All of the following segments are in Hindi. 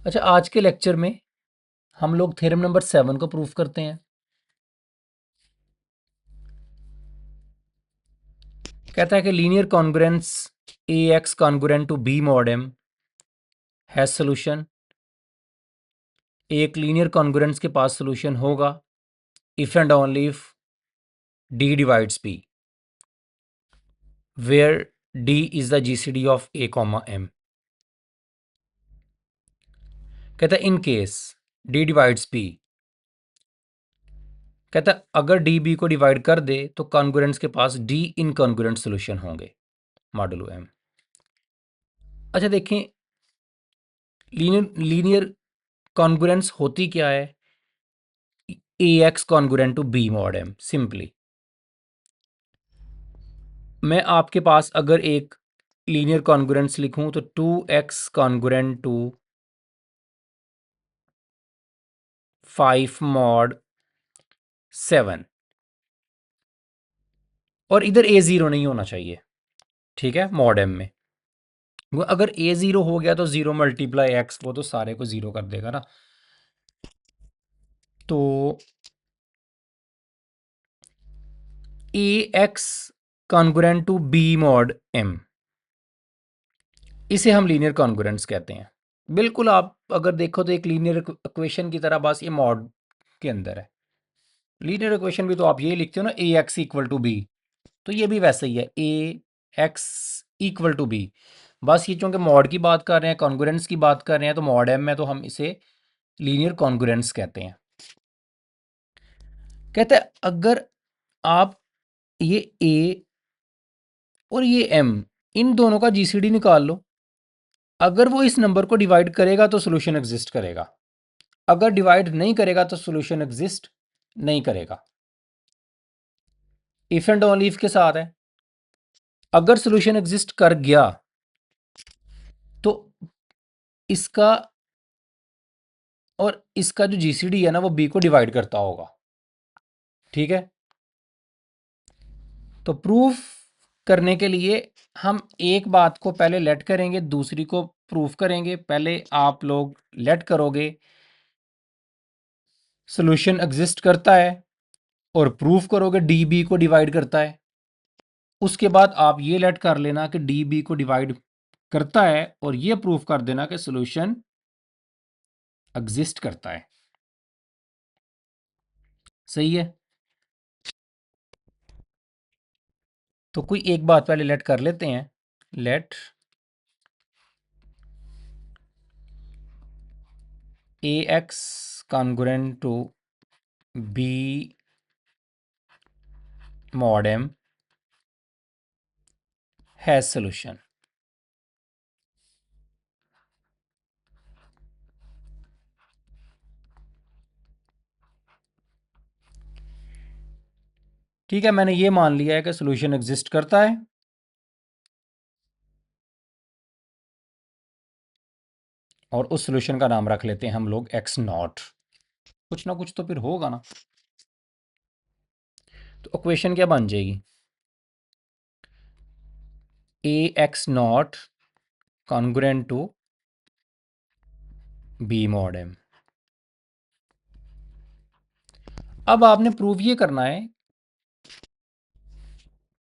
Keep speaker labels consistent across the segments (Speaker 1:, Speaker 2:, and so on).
Speaker 1: अच्छा, आज के लेक्चर में हम लोग थ्योरम नंबर 7 को प्रूफ करते हैं। कहता है कि linear congruence a x congruent to B mod m has solution. एक लीनियर कॉन्ग्रुएंस के पास सोल्यूशन होगा if and only if d divides b, where d is the GCD of a comma m. कहता है in case d divides b, कहता है अगर डी बी को डिवाइड कर दे तो कॉन्ग्रुएंस के पास डी इनकॉन्ग्रुएंट सोल्यूशन होंगे मॉडुलो एम। अच्छा देखें, लीनियर कॉन्ग्रुएंस होती क्या है? A x congruent to B mod M. Simply मैं आपके पास अगर एक लीनियर कॉन्ग्रुएंस लिखूं तो 2x कॉन्ग्रुएंट टू 5 मॉड 7, और इधर ए ज़ीरो नहीं होना चाहिए, ठीक है, मॉड एम में। वो अगर ए ज़ीरो हो गया तो ज़ीरो मल्टीप्लाई एक्स, वो तो सारे को ज़ीरो कर देगा ना। तो A x congruent to B mod M, इसे हम लीनियर कॉन्ग्रुएंस कहते हैं। बिल्कुल, आप अगर देखो तो एक लीनियर इक्वेशन की तरह, बस ये मॉड के अंदर है। लीनियर इक्वेशन भी तो आप ये लिखते हो ना, a x equal to B, तो ये भी वैसे ही है, A x equal to B. बस ये चूंकि मॉड की बात कर रहे हैं, कॉन्ग्रुएंस की बात कर रहे हैं, तो मॉड एम में तो हम इसे लीनियर कॉन्ग्रुएंस कहते हैं। कहते हैं अगर आप ये ए और ये एम, इन दोनों का जीसीडी निकाल लो, अगर वो इस नंबर को डिवाइड करेगा तो सोल्यूशन एग्जिस्ट करेगा, अगर डिवाइड नहीं करेगा तो सोल्यूशन एग्जिस्ट नहीं करेगा। इफ एंड ओनली इफ के साथ है। अगर सोल्यूशन एग्जिस्ट कर गया तो इसका और इसका जो जीसीडी है ना, वो बी को डिवाइड करता होगा, ठीक है। तो प्रूफ करने के लिए हम एक बात को पहले लेट करेंगे, दूसरी को प्रूफ करेंगे। पहले आप लोग लेट करोगे सोल्यूशन एग्जिस्ट करता है, और प्रूफ करोगे डी बी को डिवाइड करता है। उसके बाद आप ये लेट कर लेना कि डी बी को डिवाइड करता है, और ये प्रूफ कर देना कि सोल्यूशन एग्जिस्ट करता है। सही है। तो कोई एक बात पहले लेट कर लेते हैं। Let a x congruent to B mod m has solution. ठीक है, मैंने ये मान लिया है कि सोल्यूशन एग्जिस्ट करता है, और उस सोल्यूशन का नाम रख लेते हैं हम लोग एक्स नॉट। कुछ ना कुछ तो फिर होगा ना। तो इक्वेशन क्या बन जाएगी? ए x naught congruent to B mod M. अब आपने प्रूव ये करना है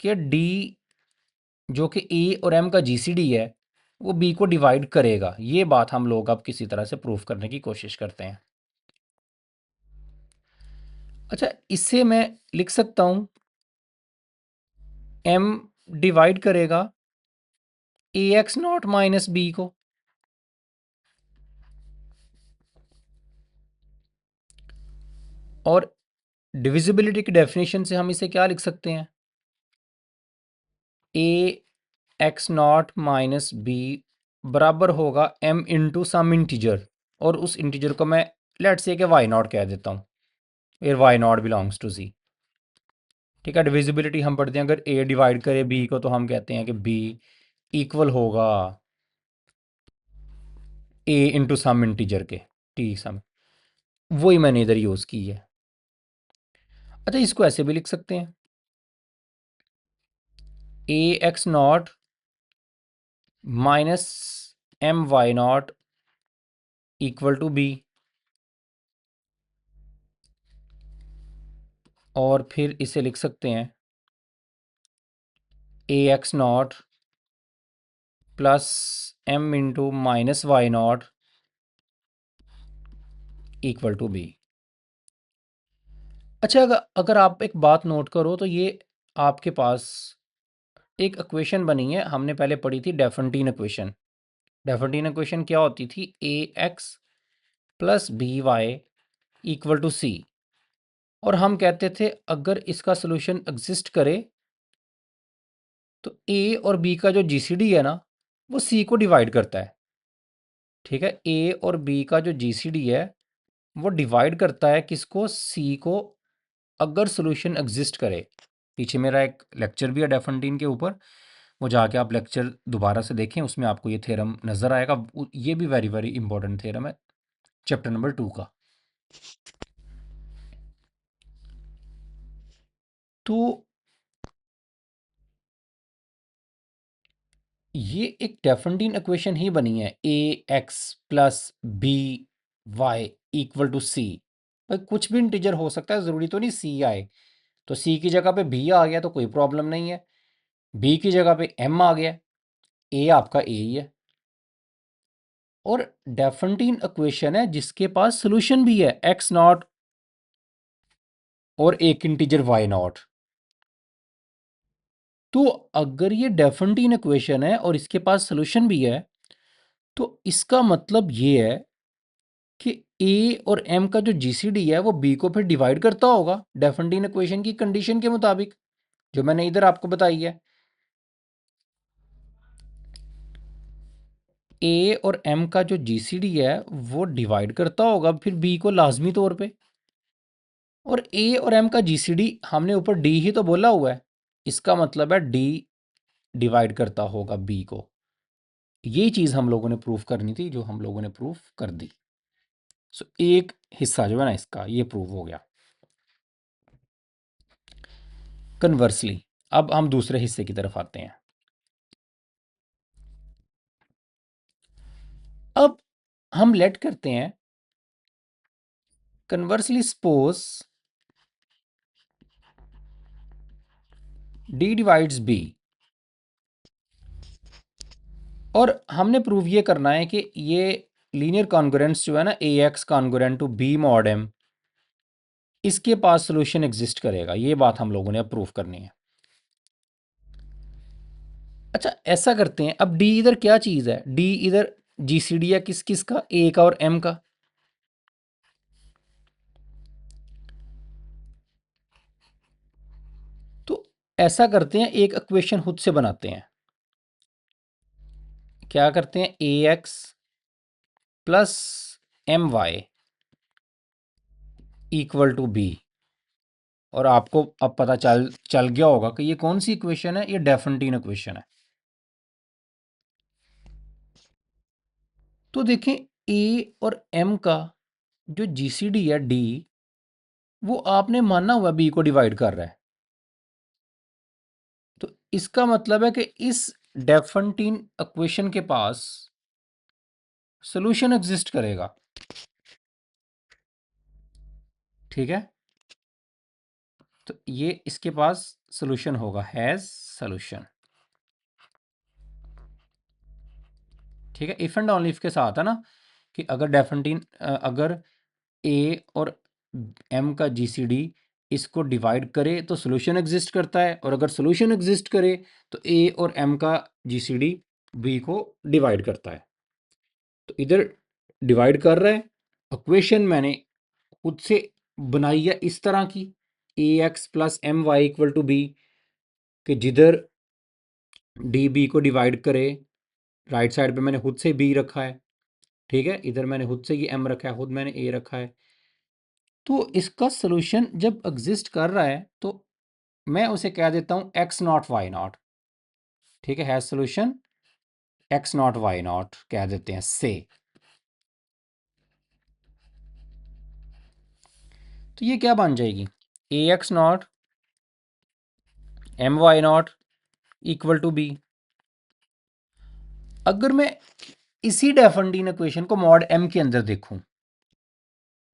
Speaker 1: कि डी जो कि ए और एम का जीसीडी है, वो बी को डिवाइड करेगा। ये बात हम लोग अब किसी तरह से प्रूफ करने की कोशिश करते हैं। अच्छा, इससे मैं लिख सकता हूं एम डिवाइड करेगा ए एक्स नॉट माइनस बी को, और डिविजिबिलिटी की डेफिनेशन से हम इसे क्या लिख सकते हैं? ए एक्स नॉट माइनस बी बराबर होगा एम इंटू सम इंटीजर, और उस इंटीजर को मैं लेट से कि वाई नॉट कह देता हूँ, फिर वाई नॉट बिलोंग्स टू सी। ठीक है, डिविजिबिलिटी हम पढ़ते हैं, अगर ए डिवाइड करे बी को तो हम कहते हैं कि बी इक्वल होगा ए इंटू सम इंटीजर के, टी सम। वही मैंने इधर यूज़ की है। अच्छा, इसको ऐसे भी लिख सकते हैं, ए x naught minus M Y naught equal to B, और फिर इसे लिख सकते हैं ए x naught plus M into minus Y naught equal to B. अच्छा, अगर अगर आप एक बात नोट करो तो ये आपके पास एक इक्वेशन बनी है, हमने पहले पढ़ी थी डेफेंटीन इक्वेशन। डेफेंटीन इक्वेशन क्या होती थी? A x plus B Y equal to C. और हम कहते थे अगर इसका सोल्यूशन एग्जिस्ट करे तो ए और बी का जो जीसीडी है ना, वो सी को डिवाइड करता है। ठीक है, ए और बी का जो जीसीडी है वो डिवाइड करता है किसको? सी को, अगर सोल्यूशन एग्जिस्ट करे। पीछे मेरा एक लेक्चर भी है डेफेंटीन के ऊपर, वो जाके आप लेक्चर दोबारा से देखें, उसमें आपको ये थ्योरम नज़र आएगा। ये भी वेरी वेरी इंपॉर्टेंट थ्योरम है चैप्टर नंबर 2 का। तो ये एक डेफेंटीन इक्वेशन ही बनी है, A x plus B Y equal to C. भाई कुछ भी इंटीजर हो सकता है, ज़रूरी तो नहीं सी आए। तो सी की जगह पे बी आ गया तो कोई प्रॉब्लम नहीं है, बी की जगह पे एम आ गया, ए आपका ए ही है। और डेफेंटीन इक्वेशन है जिसके पास सोल्यूशन भी है, एक्स नॉट और एक इंटीजर वाई नॉट। तो अगर ये डेफेंटीन इक्वेशन है और इसके पास सोल्यूशन भी है, तो इसका मतलब ये है कि ए और एम का जो जीसीडी है वो बी को फिर डिवाइड करता होगा डेफेंटीन इक्वेशन की कंडीशन के मुताबिक, जो मैंने इधर आपको बताई है। ए और एम का जो जीसीडी है वो डिवाइड करता होगा फिर बी को लाजमी तौर पे। और ए और एम का जीसीडी हमने ऊपर डी ही तो बोला हुआ है, इसका मतलब है डी डिवाइड करता होगा बी को। ये चीज़ हम लोगों ने प्रूफ करनी थी, जो हम लोगों ने प्रूफ कर दी। सो एक हिस्सा जो है ना इसका ये प्रूव हो गया। कन्वर्सली अब हम दूसरे हिस्से की तरफ आते हैं। अब हम लेट करते हैं conversely suppose d divides b, और हमने प्रूव ये करना है कि ये लीनियर कॉन्ग्रुएंस जो है ना, a x congruent to B mod m, इसके पास सोल्यूशन एग्जिस्ट करेगा। ये बात हम लोगों ने अब प्रूव करनी है। अच्छा, ऐसा करते हैं, अब डी इधर क्या चीज़ है? डी इधर जीसीडी है किस किस का? ए का और एम का। तो ऐसा करते हैं, एक इक्वेशन खुद से बनाते हैं। क्या करते हैं? ए x plus m y equal to B. और आपको अब पता चल चल गया होगा कि ये कौन सी इक्वेशन है, ये डेफेंटीन इक्वेशन है। तो देखें, ए और एम का जो जीसीडी है डी, वो आपने माना हुआ बी को डिवाइड कर रहा है। तो इसका मतलब है कि इस डेफेंटीन इक्वेशन के पास सोल्यूशन एग्जिस्ट करेगा। ठीक है, तो ये इसके पास सोल्यूशन होगा, हैज सोल्यूशन। ठीक है, इफ एंड ओनली इफ के साथ है ना, कि अगर डेफेंटीन अगर ए और एम का जीसीडी इसको डिवाइड करे तो सोल्यूशन एग्जिस्ट करता है, और अगर सोल्यूशन एग्जिस्ट करे तो ए और एम का जीसीडी बी को डिवाइड करता है। तो इधर डिवाइड कर रहा है। इक्वेशन मैंने खुद से बनाई है इस तरह की, a x plus m y equal to b, कि जिधर डी बी को डिवाइड करे, राइट साइड पे मैंने खुद से बी रखा है। ठीक है, इधर मैंने खुद से ये एम रखा है, खुद मैंने ए रखा है। तो इसका सोल्यूशन जब एग्जिस्ट कर रहा है तो मैं उसे कह देता हूँ एक्स नॉट वाई नॉट। ठीक है, has solution x naught y naught कह देते हैं से। तो ये क्या बन जाएगी? ए x naught m Y naught equal to b. अगर मैं इसी डेफिनेट इक्वेशन को मॉड m के अंदर देखूं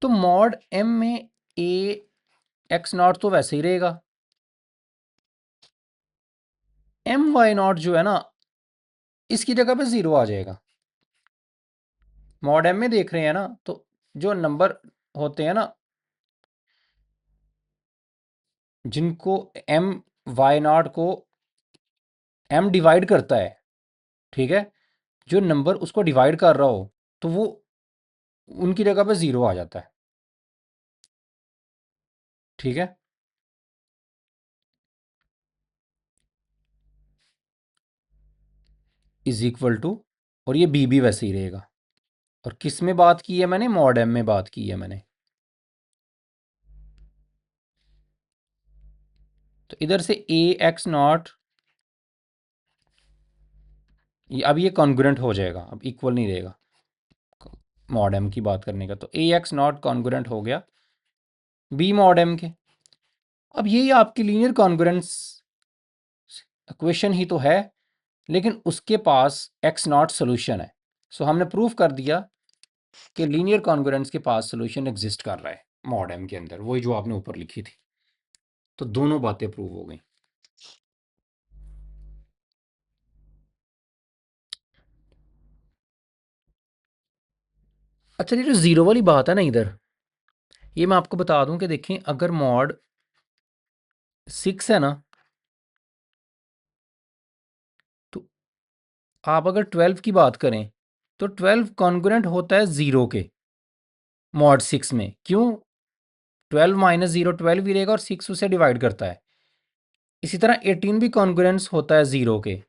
Speaker 1: तो मॉड m में a x नॉट तो वैसे ही रहेगा, m y नॉट जो है ना इसकी जगह पे 0 आ जाएगा। मॉड m में देख रहे हैं ना, तो जो नंबर होते हैं ना जिनको m y नॉट को m डिवाइड करता है, ठीक है, जो नंबर उसको डिवाइड कर रहा हो तो वो उनकी जगह पे 0 आ जाता है, ठीक है। इज इक्वल टू, और ये b भी वैसे ही रहेगा। और किस में बात की है मैंने, मॉड m में बात की है मैंने। तो इधर से a x नॉट, अब ये कॉन्ग्रुएंट हो जाएगा, अब इक्वल नहीं रहेगा मॉड m की बात करने का। तो a x नॉट कॉन्ग्रुएंट हो गया b मॉड m के। अब यही आपकी लीनियर कॉन्ग्रुएंस इक्वेशन ही तो है, लेकिन उसके पास x नॉट सोल्यूशन है। सो हमने प्रूफ कर दिया कि लीनियर कॉन्ग्रुएंस के पास सोल्यूशन एग्जिस्ट कर रहा है मॉड m के अंदर, वही जो आपने ऊपर लिखी थी। तो दोनों बातें प्रूव हो गई। अच्छा, ये जो जीरो वाली बात है ना इधर, ये मैं आपको बता दूं कि देखें अगर मॉड 6 है ना, तो आप अगर 12 की बात करें तो 12 कॉन्ग्रुएंट होता है 0 के मॉड 6 में। क्यों? 12 माइनस 0 12 ही रहेगा और 6 उसे डिवाइड करता है। इसी तरह 18 भी कॉन्ग्रुएंस होता है 0 के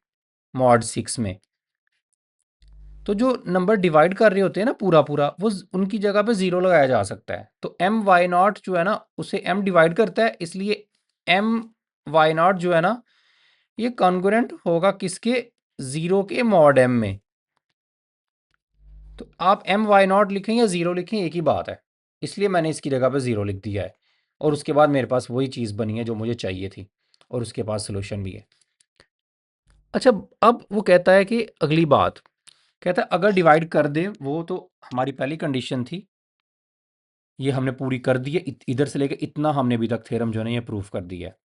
Speaker 1: मॉड 6 में। तो जो नंबर डिवाइड कर रहे होते हैं ना पूरा पूरा, वो उनकी जगह पे 0 लगाया जा सकता है। तो एम वाई नॉट जो है ना उसे m डिवाइड करता है, इसलिए एम वाई नॉट जो है ना ये कॉन्ग्रुएंट होगा किसके, 0 के मॉड m में। तो आप एम वाई नॉट लिखें या 0 लिखें एक ही बात है, इसलिए मैंने इसकी जगह पे 0 लिख दिया है। और उसके बाद मेरे पास वही चीज़ बनी है जो मुझे चाहिए थी, और उसके पास सोल्यूशन भी है। अच्छा, अब वो कहता है कि अगली बात कहता है अगर डिवाइड कर दे, वो तो हमारी पहली कंडीशन थी, ये हमने पूरी कर दी है। इधर से लेके इतना हमने अभी तक थ्योरम जो है ये प्रूफ कर दिया है।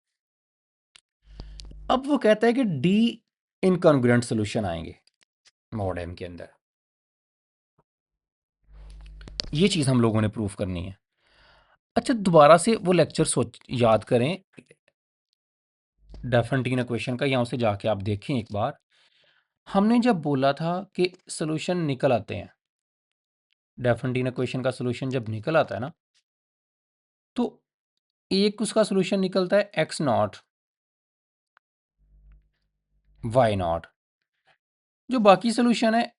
Speaker 1: अब वो कहता है कि डी इनकॉन्ग्रुएंट सोल्यूशन आएंगे मॉड m के अंदर, ये चीज़ हम लोगों ने प्रूफ करनी है। अच्छा, दोबारा से वो लेक्चर सोच याद करें डेफिनेट इक्वेशन का, यहाँ से जाके आप देखें एक बार। हमने जब बोला था कि सोल्यूशन निकल आते हैं, डेफिनेट इक्वेशन का सोल्यूशन जब निकल आता है ना, तो एक उसका सोल्यूशन निकलता है एक्स नॉट वाई नॉट। जो बाकी सोल्यूशन है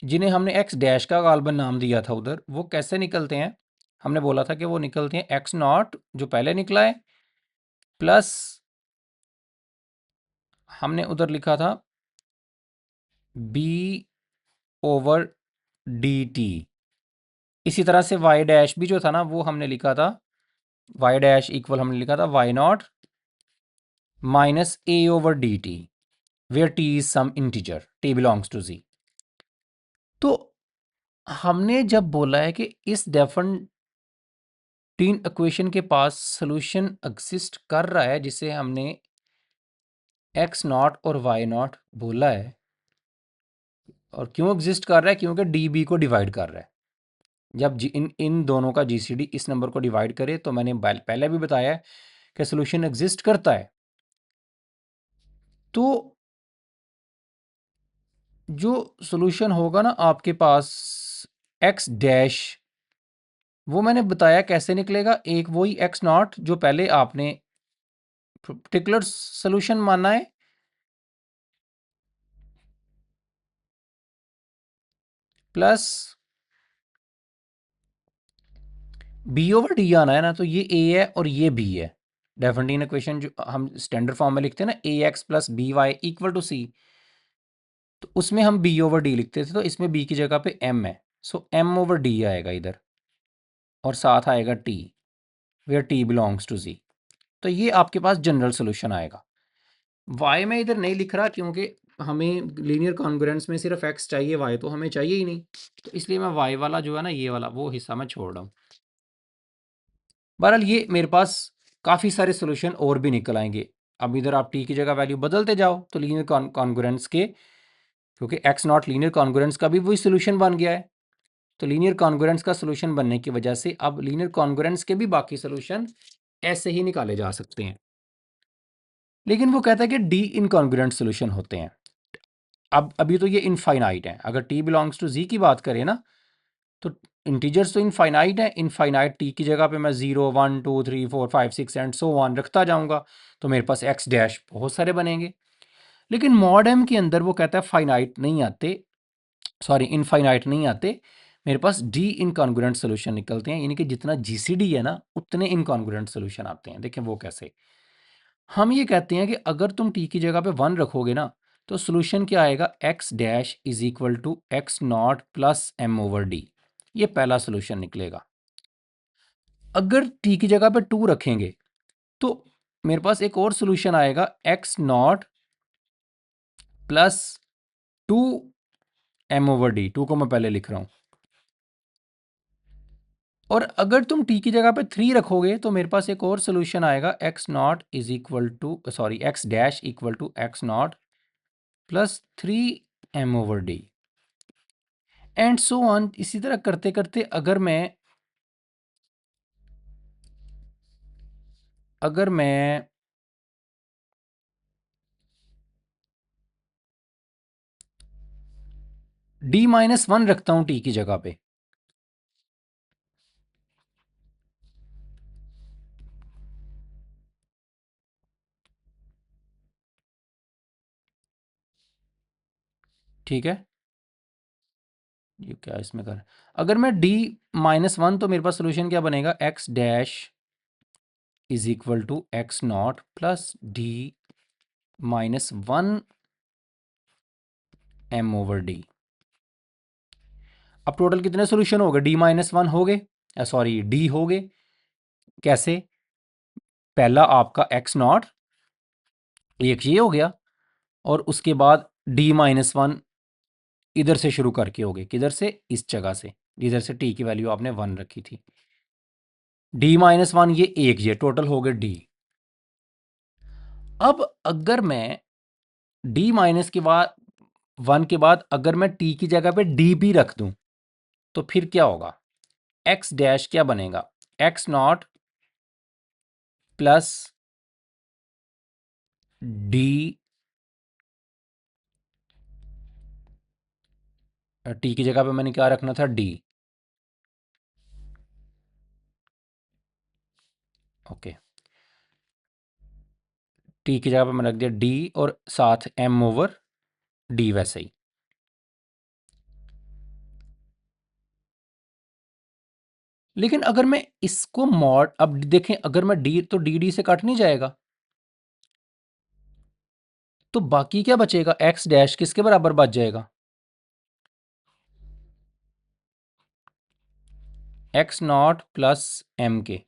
Speaker 1: जिन्हें हमने एक्स डैश का गालबन नाम दिया था उधर, वो कैसे निकलते हैं? हमने बोला था कि वो निकलते हैं एक्स नॉट जो पहले निकला है प्लस हमने उधर लिखा था बी ओवर डी टी। इसी तरह से वाई डैश भी जो था ना वो हमने लिखा था वाई डैश इक्वल, हमने लिखा था y naught minus a over d t where t is some integer, t belongs to g. तो हमने जब बोला है कि इस डेफिनेट इक्वेशन के पास सोल्यूशन एग्जिस्ट कर रहा है जिसे हमने एक्स नॉट और वाई नॉट बोला है, और क्यों एग्जिस्ट कर रहा है? क्योंकि डी बी को डिवाइड कर रहा है। जब इन इन दोनों का जीसीडी इस नंबर को डिवाइड करे, तो मैंने पहले भी बताया है कि सोल्यूशन एग्जिस्ट करता है। तो जो सोल्यूशन होगा ना आपके पास एक्स डैश, वो मैंने बताया कैसे निकलेगा। एक वही एक्स नॉट जो पहले आपने पर्टिकुलर सोल्यूशन माना है, प्लस बी ओवर डी आना है ना, तो ये ए है और ये बी है। डेफिनेट इक्वेशन जो हम स्टैंडर्ड फॉर्म में लिखते हैं ना, a x plus B Y equal to c, तो उसमें हम बी ओवर डी लिखते थे, तो इसमें बी की जगह पे एम है। सो एम ओवर डी आएगा इधर, और साथ आएगा t where t belongs to g. तो ये आपके पास जनरल सोल्यूशन आएगा। वाई में इधर नहीं लिख रहा क्योंकि हमें लीनियर कॉन्ग्रुएंस में सिर्फ x चाहिए, y तो हमें चाहिए ही नहीं, तो इसलिए मैं y वाला जो है ना, ये वाला वो हिस्सा मैं छोड़ रहा हूँ। बहरहाल ये मेरे पास काफ़ी सारे सोल्यूशन और भी निकल आएंगे। अब इधर आप t की जगह वैल्यू बदलते जाओ तो लीनियर कॉन्ग्रुएंस के, क्योंकि x नॉट लीनियर कॉन्ग्रुएंस का भी वही सोल्यूशन बन गया है, तो लीनियर कॉन्ग्रुएंस का सोल्यूशन बनने की वजह से अब लीनियर कॉन्ग्रुएंस के भी बाकी सोल्यूशन ऐसे ही निकाले जा सकते हैं। लेकिन वो कहता है कि डी इनकॉन्ग्रुएंट सोल्यूशन होते हैं। अब अभी तो ये इनफाइनाइट है, अगर t बिलोंग्स टू z की बात करें ना, तो इंटीजर्स तो इनफाइनाइट है, इनफाइनाइट t की जगह पे मैं 0 1 2 3 4 5 6 एंड सो ऑन रखता जाऊंगा, तो मेरे पास x डैश बहुत सारे बनेंगे। लेकिन मॉड m के अंदर वो कहता है फाइनाइट नहीं आते, सॉरी इनफाइनाइट नहीं आते, मेरे पास डी इनकॉन्ग्रुएंट सोल्यूशन निकलते हैं, यानी कि जितना जीसीडी है ना उतने इनकॉन्ग्रुएंट सोल्यूशन आते हैं। देखें वो कैसे, हम ये कहते हैं कि अगर तुम t की जगह पे 1 रखोगे ना, तो सोल्यूशन क्या आएगा, x dash is equal to x naught plus m over d, ये पहला सोल्यूशन निकलेगा। अगर t की जगह पे 2 रखेंगे तो मेरे पास एक और सोल्यूशन आएगा, x naught plus 2 m over d, 2 को मैं पहले लिख रहा हूं। और अगर तुम t की जगह पे 3 रखोगे तो मेरे पास एक और सोल्यूशन आएगा, x naught is equal to, sorry x dash equal to x naught plus 3 m over d and so on. इसी तरह करते करते अगर मैं d-1 रखता हूं t की जगह पे, ठीक है, ये क्या इसमें कर, अगर मैं d-1 तो मेरे पास सोल्यूशन क्या बनेगा, x dash is equal to x naught plus d-1 m over d. अब टोटल कितने सोल्यूशन हो गए, d-1 हो गए, सॉरी d हो गए। कैसे, पहला आपका एक्स नॉट, एक ये हो गया, और उसके बाद d-1 इधर से शुरू करके हो गए, किधर से, इस जगह से जिधर से t की वैल्यू आपने 1 रखी थी, d-1 ये एक, ये टोटल हो गए d। अब अगर मैं d माइनस के बाद 1 के बाद अगर मैं t की जगह पे d भी रख दूं, तो फिर क्या होगा, x डैश क्या बनेगा, x naught plus D, t की जगह पे मैंने क्या रखना था, d, ओके, t की जगह पे मैंने रख दिया d और साथ m ओवर d वैसे ही। लेकिन अगर मैं इसको मॉड, अब देखें अगर मैं d, तो डी से कट नहीं जाएगा, तो बाकी क्या बचेगा, x डैश किसके बराबर बच जाएगा, एक्स नॉट प्लस एम के।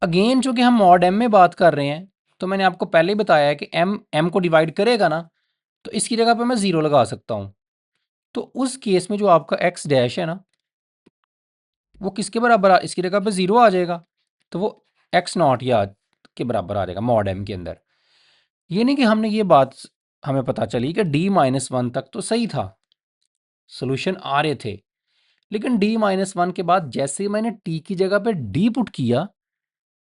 Speaker 1: अगेन चूंकि हम मॉड m में बात कर रहे हैं, तो मैंने आपको पहले ही बताया है कि m को डिवाइड करेगा ना, तो इसकी जगह पे मैं 0 लगा सकता हूं। तो उस केस में जो आपका x डैश है ना, वो किसके बराबर इसकी जगह पे 0 आ जाएगा, तो वो एक्स नॉट या के बराबर आ जाएगा मॉड m के अंदर। ये नहीं कि हमने ये बात, हमें पता चली कि d-1 तक तो सही था, सोल्यूशन आ रहे थे, लेकिन d-1 के बाद जैसे ही मैंने t की जगह पे d पुट किया,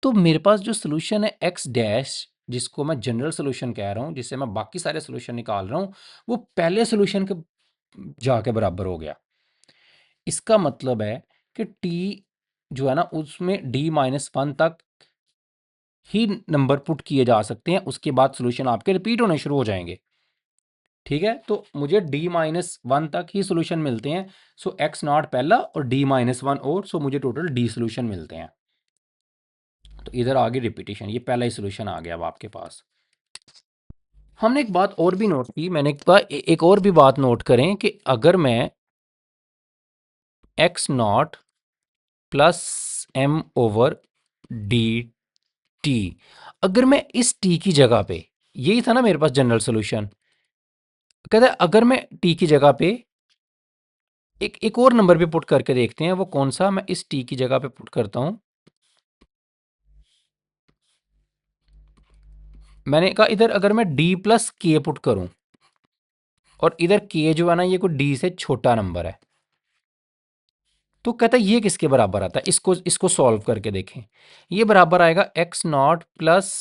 Speaker 1: तो मेरे पास जो सोल्यूशन है x डैश, जिसको मैं जनरल सोल्यूशन कह रहा हूं, जिससे मैं बाकी सारे सोल्यूशन निकाल रहा हूं, वो पहले सोल्यूशन के जाके बराबर हो गया। इसका मतलब है कि t जो है ना, उसमें d-1 तक ही नंबर पुट किए जा सकते हैं, उसके बाद सोल्यूशन आपके रिपीट होने शुरू हो जाएंगे। ठीक है, तो मुझे d-1 तक ही सोल्यूशन मिलते हैं, सो एक्स नॉट पहला और d-1 और, सो मुझे टोटल d सोल्यूशन मिलते हैं। तो इधर आगे रिपीटेशन, ये पहला ही सोल्यूशन आ गया अब आपके पास। हमने एक बात और भी नोट की, मैंने एक और भी बात नोट करें कि अगर मैं x naught plus m over d t, अगर मैं इस टी की जगह पे, यही था ना मेरे पास जनरल सोल्यूशन, कहता है अगर मैं टी की जगह पे एक और नंबर पे पुट करके देखते हैं, वो कौन सा, मैं इस टी की जगह पे पुट करता हूं। मैंने कहा इधर अगर मैं डी प्लस के पुट करूं, और इधर के जो है ना ये कोई डी से छोटा नंबर है, तो कहता है ये किसके बराबर आता है, इसको इसको सॉल्व करके देखें। ये बराबर आएगा x naught plus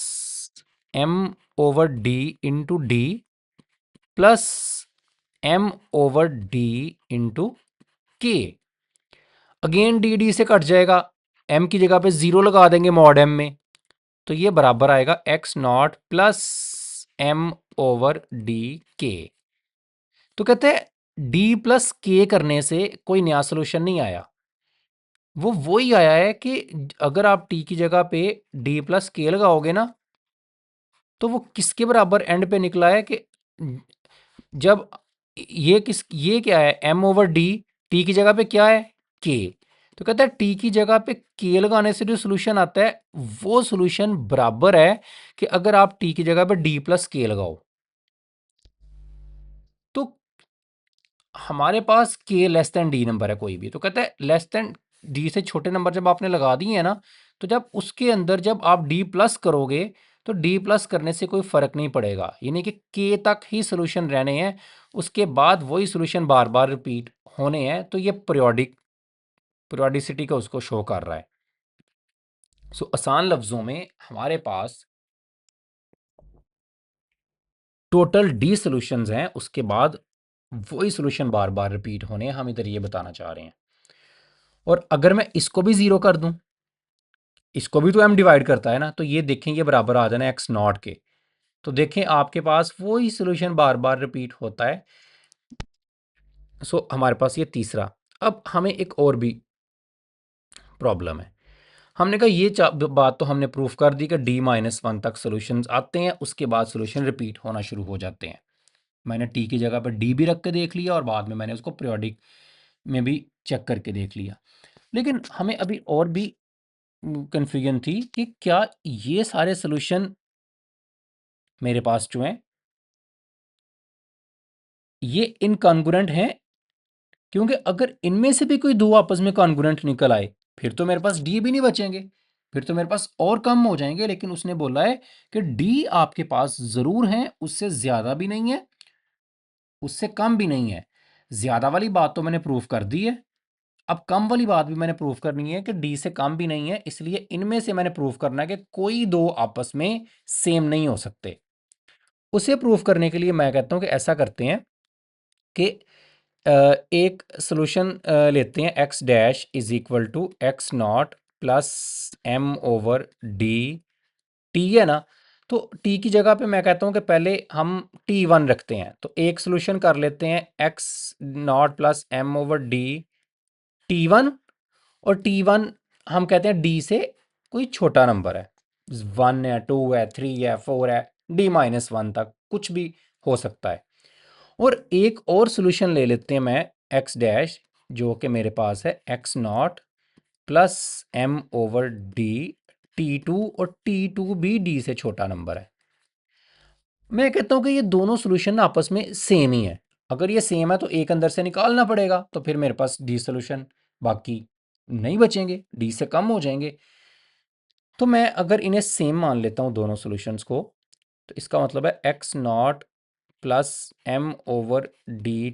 Speaker 1: m over d into d plus m over d into k. Again d d से कट जाएगा, एम की जगह पे जीरो लगा देंगे मॉड एम में, तो ये बराबर आएगा x naught plus m over d k. तो कहते हैं डी प्लस के करने से कोई नया सोल्यूशन नहीं आया, वो वही आया है कि अगर आप टी की जगह पे डी प्लस के लगाओगे ना, तो वो किसके बराबर एंड पे निकला है कि जब ये क्या है, एम ओवर डी, टी की जगह पे क्या है, के। तो कहता है टी की जगह पे के लगाने से जो सोल्यूशन आता है वो सोल्यूशन बराबर है कि अगर आप टी की जगह पे डी प्लस के लगाओ। तो हमारे पास के लेस देन डी नंबर है कोई भी, तो कहता है लेस देन डी से छोटे नंबर जब आपने लगा दिए हैं ना, तो जब उसके अंदर जब आप डी प्लस करोगे, तो डी प्लस करने से कोई फर्क नहीं पड़ेगा, यानी कि के तक ही सोल्यूशन रहने हैं, उसके बाद वही सोल्यूशन बार बार रिपीट होने हैं। तो ये पीरियोडिसिटी का उसको शो कर रहा है। सो आसान लफ्जों में हमारे पास टोटल डी सोल्यूशंस हैं, उसके बाद वही सोल्यूशन बार बार रिपीट होने हैं, हम इधर ये बताना चाह रहे हैं। और अगर मैं इसको भी जीरो कर दूं, इसको भी तो एम डिवाइड करता है ना, तो ये देखें ये बराबर आ जाना एक्स नॉट के। तो देखें आपके पास वही सोल्यूशन बार बार रिपीट होता है। सो हमारे पास ये तीसरा। अब हमें एक और भी प्रॉब्लम है। हमने कहा ये बात तो हमने प्रूफ कर दी कि डी माइनस वन तक सोल्यूशन आते हैं, उसके बाद सोल्यूशन रिपीट होना शुरू हो जाते हैं। मैंने टी की जगह पर डी भी रख के देख लिया, और बाद में मैंने उसको पीरियोडिक में भी चेक करके देख लिया। लेकिन हमें अभी और भी कन्फ्यूजन थी कि क्या ये सारे सोल्यूशन मेरे पास जो हैं ये इनकॉन्ग्रुएंट हैं, क्योंकि अगर इनमें से भी कोई दो आपस में कॉन्ग्रुएंट निकल आए, फिर तो मेरे पास डी भी नहीं बचेंगे, फिर तो मेरे पास और कम हो जाएंगे। लेकिन उसने बोला है कि डी आपके पास ज़रूर हैं, उससे ज़्यादा भी नहीं है, उससे कम भी नहीं है। ज़्यादा वाली बात तो मैंने प्रूफ कर दी है, अब कम वाली बात भी मैंने प्रूफ करनी है कि डी से कम भी नहीं है, इसलिए इनमें से मैंने प्रूफ करना है कि कोई दो आपस में सेम नहीं हो सकते। उसे प्रूफ करने के लिए मैं कहता हूं कि ऐसा करते हैं कि एक सॉल्यूशन लेते हैं, x dash is equal to x naught plus m over d t है ना। तो टी की जगह पे मैं कहता हूं कि पहले हम टी वन रखते हैं, तो एक सॉल्यूशन कर लेते हैं x naught plus m over d t one. और टी वन हम कहते हैं डी से कोई छोटा नंबर है, वन है, टू है, थ्री है, फोर है, डी माइनस वन तक कुछ भी हो सकता है। और एक और सॉल्यूशन ले लेते हैं मैं एक्स डैश, जो कि मेरे पास है x naught plus m over d t two, और टी टू भी डी से छोटा नंबर है। मैं कहता हूँ कि ये दोनों सॉल्यूशन आपस में सेम ही है। अगर ये सेम है तो एक अंदर से निकालना पड़ेगा, तो फिर मेरे पास डी सॉल्यूशन बाकी नहीं बचेंगे, डी से कम हो जाएंगे। तो मैं अगर इन्हें सेम मान लेता हूँ दोनों सॉल्यूशंस को, तो इसका मतलब है x naught plus m over d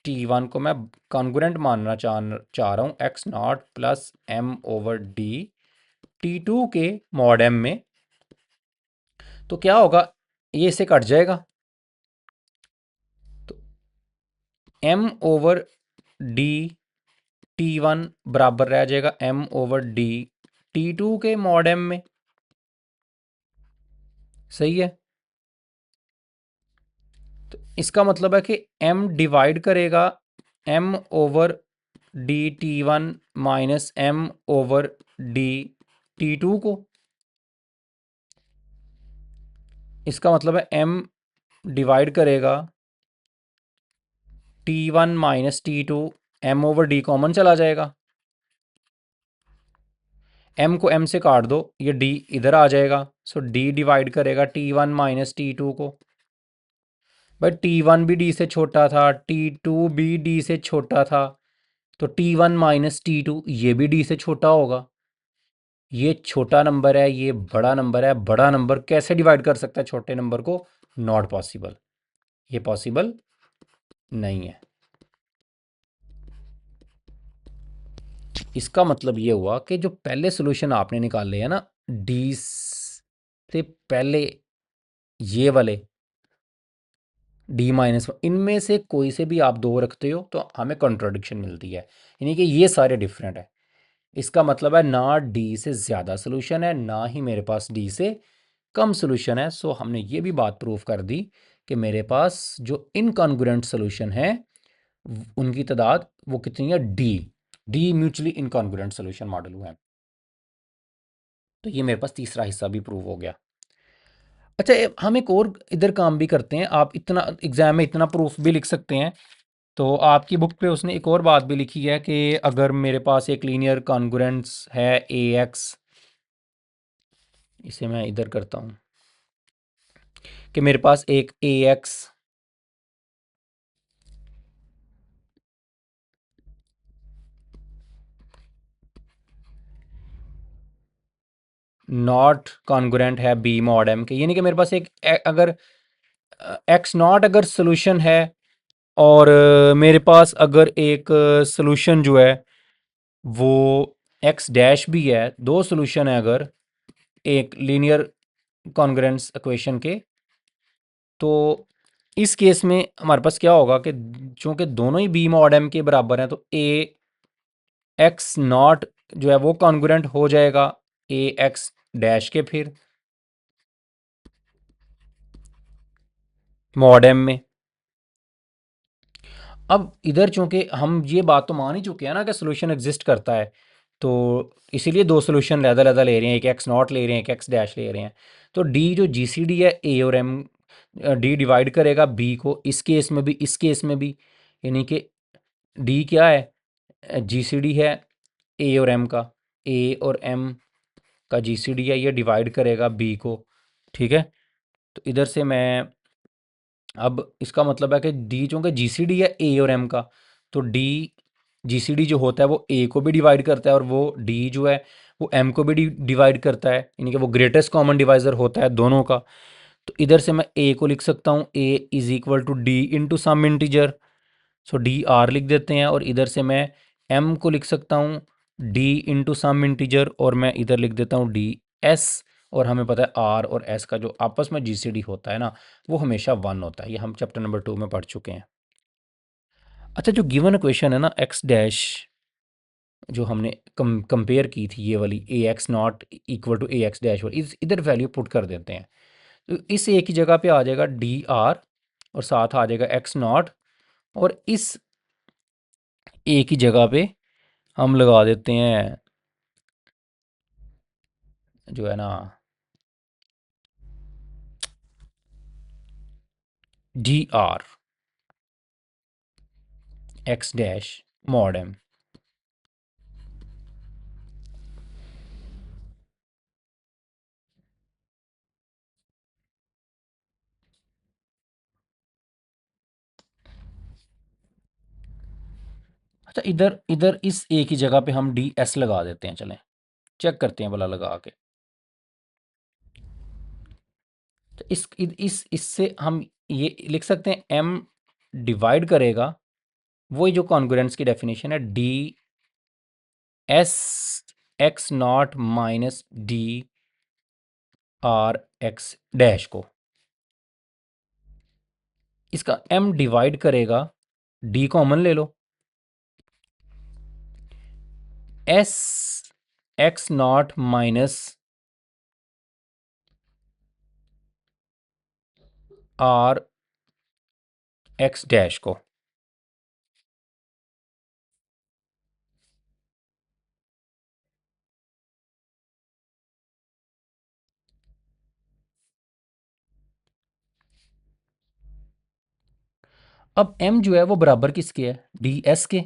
Speaker 1: t one को मैं कॉन्ग्रुएंट मानना चाह रहा हूँ x naught plus m over d t two के मॉड एम में। तो क्या होगा, ये इससे कट जाएगा, तो m over d t one बराबर रह जाएगा m over d t two के मॉड एम में। सही है। तो इसका मतलब है कि m डिवाइड करेगा m over d t one minus m over d t two को। इसका मतलब है m डिवाइड करेगा t one minus t two, m over d common चला जाएगा, m को m से काट दो, ये d इधर आ जाएगा, सो d डिवाइड करेगा t one minus t two को। भाई T1 भी डी से छोटा था, T2 भी डी से छोटा था, तो T1 माइनस T2 ये भी डी से छोटा होगा। ये छोटा नंबर है, ये बड़ा नंबर है, बड़ा नंबर कैसे डिवाइड कर सकता है छोटे नंबर को? नॉट पॉसिबल, ये पॉसिबल नहीं है। इसका मतलब ये हुआ कि जो पहले सॉल्यूशन आपने निकाले हैं ना, डी से पहले ये वाले डी माइनस, इनमें से कोई से भी आप दो रखते हो तो हमें कॉन्ट्रडिक्शन मिलती है, यानी कि ये सारे डिफरेंट है। इसका मतलब है ना डी से ज़्यादा सोल्यूशन है, ना ही मेरे पास डी से कम सोल्यूशन है। सो हमने ये भी बात प्रूव कर दी कि मेरे पास जो इनकॉन्ग्रुएंट सोल्यूशन है उनकी तादाद वो कितनी है? D. D mutually incongruent solution model हुआ है। तो ये मेरे पास तीसरा हिस्सा भी प्रूव हो गया। अच्छा, हम एक और इधर काम भी करते हैं। आप इतना एग्जाम में इतना प्रूफ भी लिख सकते हैं। तो आपकी बुक पे उसने एक और बात भी लिखी है कि अगर मेरे पास एक लीनियर कॉन्ग्रुएंस है ए एक्स, इसे मैं इधर करता हूँ, कि मेरे पास एक ए एक्स नॉट कॉन्ग्रुएंट है बी मॉड एम के, यानी कि मेरे पास एक अगर एक्स नॉट अगर सोल्यूशन है, और मेरे पास अगर एक सोल्यूशन जो है वो एक्स डैश भी है, दो सोल्यूशन है अगर एक लीनियर कॉन्ग्रुएंस इक्वेशन के, तो इस केस में हमारे पास क्या होगा कि चूंकि दोनों ही बी मॉड एम के बराबर हैं, तो ए एक्स नॉट जो है वो कॉन्ग्रुएंट हो जाएगा ए एक्स डैश के फिर मॉड एम में। अब इधर चूंकि हम ये बात तो मान ही चुके हैं ना कि सोल्यूशन एग्जिस्ट करता है, तो इसीलिए दो सोल्यूशन लहदा ले रहे हैं, एक एक्स नॉट ले रहे हैं, एक एक्स डैश ले रहे हैं। तो डी जो जी सी डी है, ए और एम, डी डिवाइड करेगा बी को, इस केस में भी इस केस में भी, यानी कि डी क्या है? जी सी डी है ए और एम का, ए और एम का जी सी डी है, ये डिवाइड करेगा बी को। ठीक है, तो इधर से मैं, अब इसका मतलब है कि डी चूंकि जी सी डी है ए और एम का, तो डी जी सी डी जो होता है वो ए को भी डिवाइड करता है, और वो डी जो है वो एम को भी डिवाइड करता है, यानी कि वो ग्रेटेस्ट कॉमन डिवाइजर होता है दोनों का। तो इधर से मैं ए को लिख सकता हूँ, a is equal to d into some integer, so d r लिख देते हैं, और इधर से मैं एम को लिख सकता हूँ डी इंटू सम इंटीजर, और मैं इधर लिख देता हूँ डी एस। और हमें पता है आर और एस का जो आपस में जीसीडी होता है ना, वो हमेशा वन होता है, ये हम चैप्टर नंबर 2 में पढ़ चुके हैं। अच्छा, जो गिवन इक्वेशन है ना एक्स डैश, जो हमने कंपेयर की थी, ये वाली a x naught equal to a x dash वाली, इधर वैल्यू पुट कर देते हैं, तो इस ए की जगह पे आ जाएगा डी आर, और साथ आ जाएगा एक्स नॉट, और इस ए की जगह पे हम लगा देते हैं जो है ना d r x dash mod m. अच्छा, इधर इधर इस ए की जगह पे हम डी एस लगा देते हैं, चलें चेक करते हैं भला लगा के। तो इस इससे हम ये लिख सकते हैं एम डिवाइड करेगा, वही जो कॉन्ग्रुएंस की डेफिनेशन है, d s x naught minus d r x dash को, इसका एम डिवाइड करेगा, डी कॉमन ले लो, s x naught minus r x dash को। अब m जो है वो बराबर किसके है? डी एस के।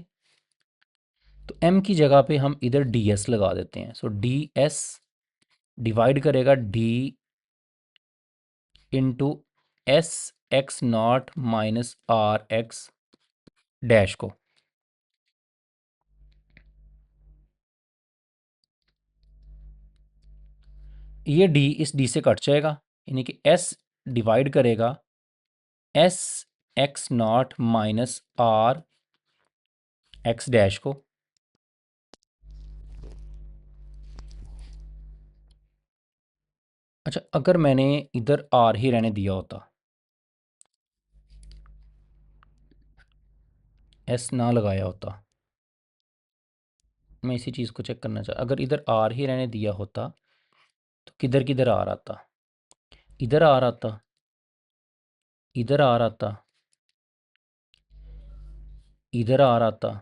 Speaker 1: तो m की जगह पे हम इधर डी एस लगा देते हैं, सो डी एस डिवाइड करेगा d into s x naught minus r x dash को। ये डी इस डी से कट जाएगा, यानी कि एस डिवाइड करेगा s x naught minus r x dash को। अच्छा, अगर मैंने इधर आर ही रहने दिया होता, एस ना लगाया होता, मैं इसी चीज़ को चेक करना चाह, अगर इधर आर ही रहने दिया होता तो किधर किधर आर आता, इधर आर आता, इधर आर आता, इधर आर आता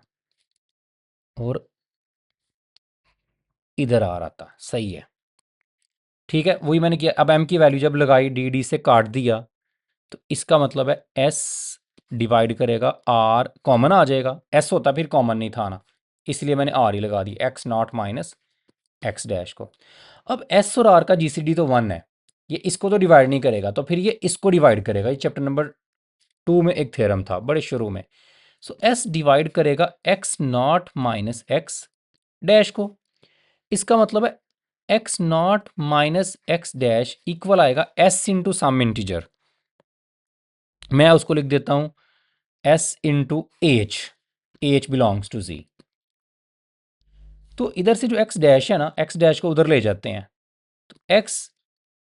Speaker 1: और इधर आर आता। सही है, ठीक है, वही मैंने किया। अब एम की वैल्यू जब लगाई, डी डी से काट दिया, तो इसका मतलब है एस डिवाइड करेगा आर, कॉमन आ जाएगा, एस होता फिर कॉमन नहीं था ना, इसलिए मैंने आर ही लगा दी, x naught minus x dash को। अब एस और आर का जीसीडी तो 1 है, ये इसको तो डिवाइड नहीं करेगा, तो फिर ये इसको डिवाइड करेगा। ये चैप्टर नंबर 2 में एक थ्योरम था बड़े शुरू में। सो एस डिवाइड करेगा x naught minus x dash को। इसका मतलब है x naught minus x dash equal आएगा एस इंटू सम इंटीजर। मैं उसको लिख देता हूं s into h, h belongs to g. तो इधर से जो एक्स डैश है ना, एक्स डैश को उधर ले जाते हैं, तो एक्स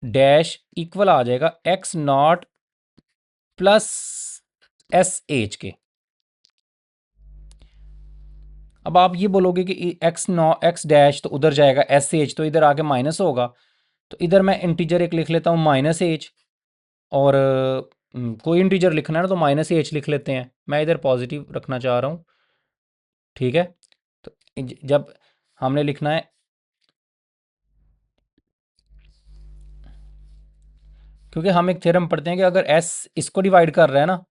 Speaker 1: डैश इक्वल आ जाएगा x naught plus s H के। अब आप ये बोलोगे कि एक्स डैश तो उधर जाएगा, एस एच तो इधर आके माइनस होगा, तो इधर मैं इंटीजर एक लिख लेता हूँ माइनस एच, और कोई इंटीजर लिखना है ना तो माइनस एच लिख लेते हैं, मैं इधर पॉजिटिव रखना चाह रहा हूँ, ठीक है। तो जब हमने लिखना है, क्योंकि हम एक थ्योरम पढ़ते हैं कि अगर एस इसको डिवाइड कर रहा है ना,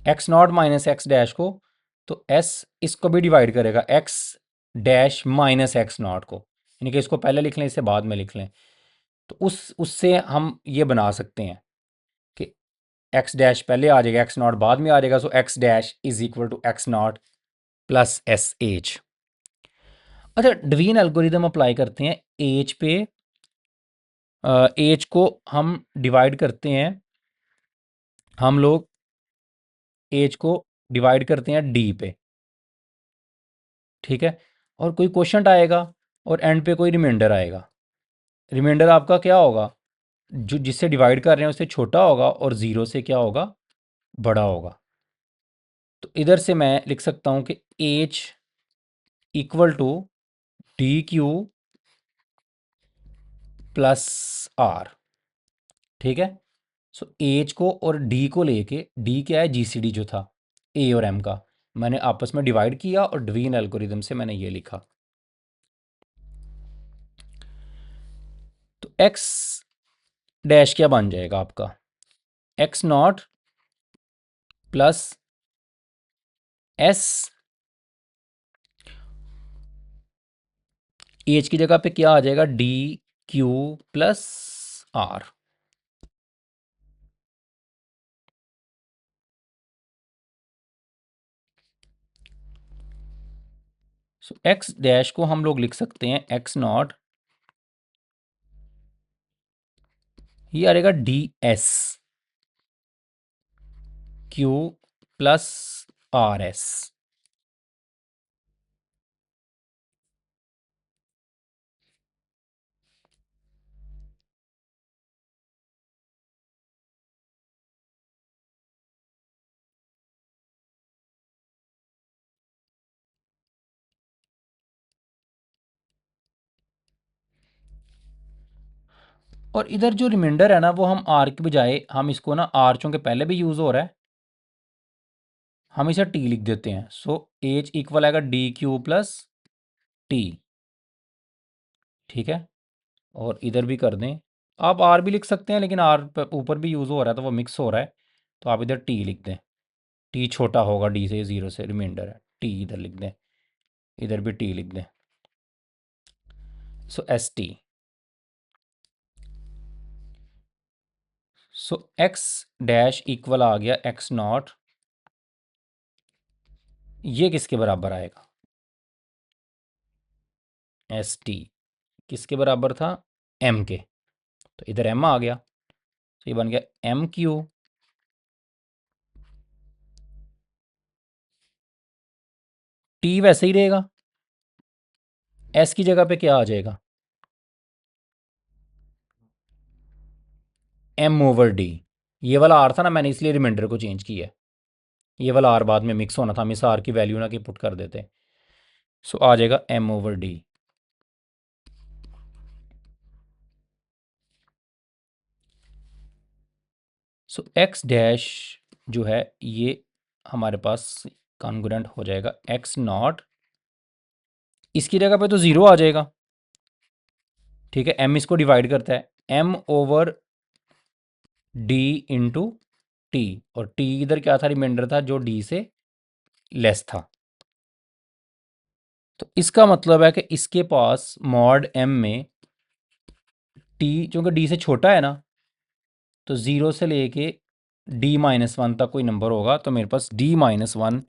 Speaker 1: x naught minus x dash को, तो एस इसको भी डिवाइड करेगा x dash minus x not को, यानी कि इसको पहले लिख लें, इसे बाद में लिख लें। तो उससे हम ये बना सकते हैं कि एक्स डैश पहले आ जाएगा, एक्स नॉट बाद में आ जाएगा, so x dash is equal to x naught plus s h. अच्छा, डिवीजन एल्गोरिदम अप्लाई करते हैं एच पे। एच को हम डिवाइड करते हैं, हम लोग एच को डिवाइड करते हैं डी पे, ठीक है। और कोई क्वेश्चन आएगा और एंड पे कोई रिमाइंडर आएगा, रिमाइंडर आपका क्या होगा, जो जिससे डिवाइड कर रहे हैं उससे छोटा होगा और ज़ीरो से क्या होगा, बड़ा होगा। तो इधर से मैं लिख सकता हूँ कि h equal to d q plus r, ठीक है। सो एच को और डी को लेके, डी क्या है, जीसीडी जो था ए और एम का, मैंने आपस में डिवाइड किया और डिवीजन एल्गोरिदम से मैंने ये लिखा। तो एक्स डैश क्या बन जाएगा आपका, x naught plus s, h की जगह पे क्या आ जाएगा, d q plus r. So x dash को हम लोग लिख सकते हैं एक्स नॉट, ये आ रहेगा D S Q plus R S. और इधर जो रिमाइंडर है ना, वो हम आर के बजाय हम इसको ना, आर चूंकि पहले भी यूज़ हो रहा है, हम इसे टी लिख देते हैं। सो एच इक्वल आएगा डी क्यू प्लस टी, ठीक है। और इधर भी कर दें, आप आर भी लिख सकते हैं, लेकिन आर ऊपर भी यूज़ हो रहा है तो वो मिक्स हो रहा है, तो आप इधर टी लिख दें, टी छोटा होगा डी से, ज़ीरो से रिमाइंडर है, टी इधर लिख दें, इधर भी टी लिख दें। सो एस टी, सो एक्स डैश इक्वल आ गया एक्स नॉट, ये किसके बराबर आएगा, एस टी किसके बराबर था, एम के, तो इधर एम आ गया, तो ये बन गया एम क्यू, टी वैसे ही रहेगा, एस की जगह पे क्या आ जाएगा, एम ओवर डी, ये वाला आर था ना, मैंने इसलिए रिमाइंडर को चेंज किया है, ये वाला आर बाद में मिक्स होना था, हम इस आर की वैल्यू ना कि पुट कर देते, सो आ जाएगा एम ओवर डी। सो एक्स डैश जो है ये हमारे पास कॉन्ग्रुएंट हो जाएगा एक्स नॉट, इसकी जगह पे तो ज़ीरो आ जाएगा, ठीक है, एम इसको डिवाइड करता है, m over d into t, और टी इधर क्या था, रिमाइंडर था जो डी से लेस था, तो इसका मतलब है कि इसके पास मॉड एम में टी क्योंकि डी से छोटा है ना, तो ज़ीरो से लेके डी माइनस वन तक कोई नंबर होगा, तो मेरे पास D minus one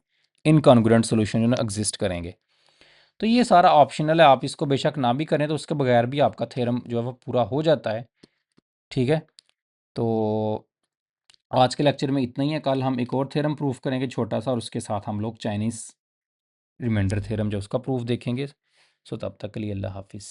Speaker 1: incongruent solution जो ना एग्जिस्ट करेंगे। तो ये सारा ऑप्शनल है, आप इसको बेशक ना भी करें तो उसके बगैर भी आपका थ्योरम जो है वो पूरा हो जाता है, ठीक है। तो आज के लेक्चर में इतना ही है, कल हम एक और थ्योरम प्रूफ करेंगे छोटा सा, और उसके साथ हम लोग चाइनीज़ रिमाइंडर थ्योरम जो उसका प्रूफ देखेंगे। सो तब तक के लिए अल्लाह हाफिज़।